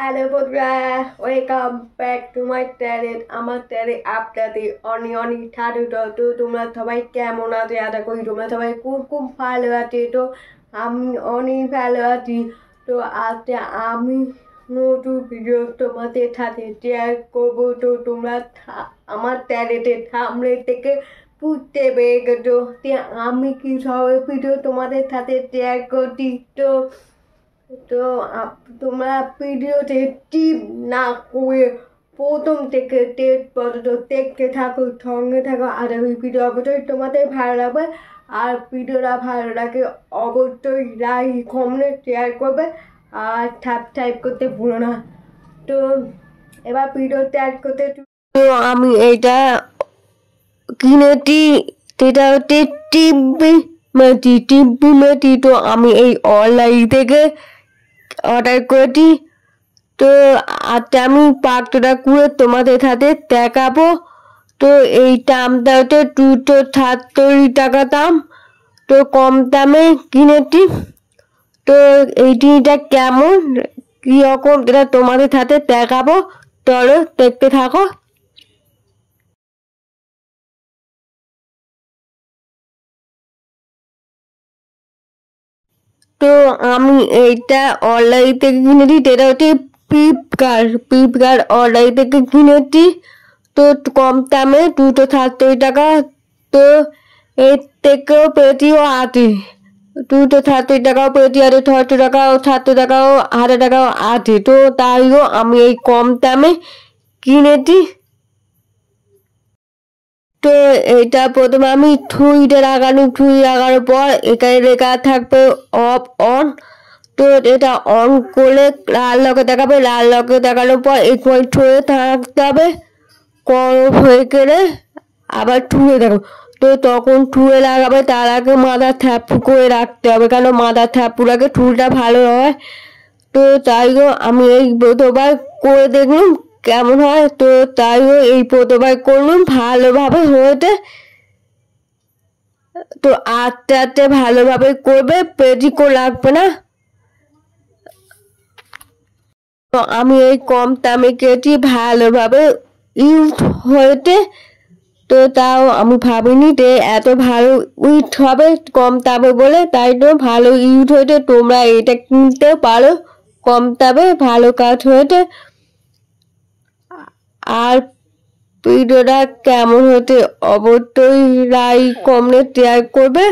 Hello বন্ধুরা, welcome back to my channel. আমার channel আপনাদের অনেক অনেক স্বাগত। তো তোমরা সবাই কেমন আছো? আশা করি তোমরা সবাই খুব খুব ভালো আছে। তো আমি অনেক ভালো আছি। তো আজকে আমি নতুন ভিডিও তোমাদের সাথে শেয়ার করবো। তো তোমরা আমার চ্যানেলের সামনে থেকে বুঝতে পেরে গেছো যে আমি কি সব ভিডিও তোমাদের সাথে শেয়ার করছি। তো তো তোমরা ভিডিওতে টিপ না করে প্রথম থেকে টেস্ট পর্যন্ত দেখতে থাকো, সঙ্গে থাকো। আর ওই ভিডিও অবশ্যই তোমাদের ভালো লাগবে। আর ভিডিওটা ভালো লাগে অবশ্যই লাইক কমেন্ট শেয়ার করবে আর সাবস্ক্রাইব করতে ভুলো না। তো এবার ভিডিও স্টার্ট করতে। তো আমি এইটা কিনেছি, সেটা হচ্ছে টিপি মেথি। তো আমি এই অনলাইন থেকে অর্ডার করেছি। তো আজকে আমি পাকটা করে তোমাদের সাথে দেখাবো। তো এই দামটা হচ্ছে 270 দাম। তো কম দামে কিনেছি। তো এই জিনিসটা কেমন কীরকম এটা তোমাদের সাথে দেখাবো। চলো দেখতে থাকো। তো আমি এইটা অনলাইন থেকে কিনেছি, যেটা হচ্ছে ফ্লিপকার্ট অনলাইন থেকে কিনেছি। তো কম দামে 270 টাকা। তো এর থেকেও পেয়েছিও আছে, 270 টাকাও পেয়েছি, আর 600 টাকাও, 700 টাকাও, 1000 টাকাও আছে। তো তাইও আমি এই কম দামে কিনেছি। তো এটা প্রথমে আমি লাগানোর পর এখানে লেখা থাকবে অফ অন। তো এটা অন করলে লাল লকে দেখাবে, লাল লকে দেখানোর পর একটু ছুঁয়ে থাকতে হবে। গরম হয়ে গেলে আবার ছুঁয়ে দেখো। তো তখন ছুঁয়ে লাগাবে, তার আগে মাথা থ্যাপু করে রাখতে হবে, কেন মাথা থ্যাপু রাখে চুলটা ভালো হয়। তো তাইও আমি এই প্রথমবার করে দেখলাম কেমন হয়। তো তাইও এই প্রথমবার করলাম, ভালোভাবে হয়েছে। তো আস্তে আস্তে ভালোভাবে করবে, বেশিক্ষণ লাগবে না। তো আমি এই কম দামে কেছি, ভালোভাবে ইউজ হয়েছে। তো তাও আমি ভাবিনি যে এত ভালো ইউজ হবে কম দামে বলে, তাই তো ভালো ইউজ হয়েছে। তোমরা এটা কিনতে পারো, কম দামে ভালো কাজ হয়েছে। আর ভিডিওটা কেমন হতে অবশ্যই লাইক কমেন্ট শেয়ার করবে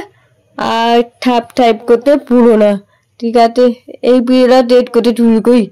আর সাবস্ক্রাইব করতে ভুলো না। ঠিক আছে, এই ভিডিওটা ডেট করতে শুরু করি।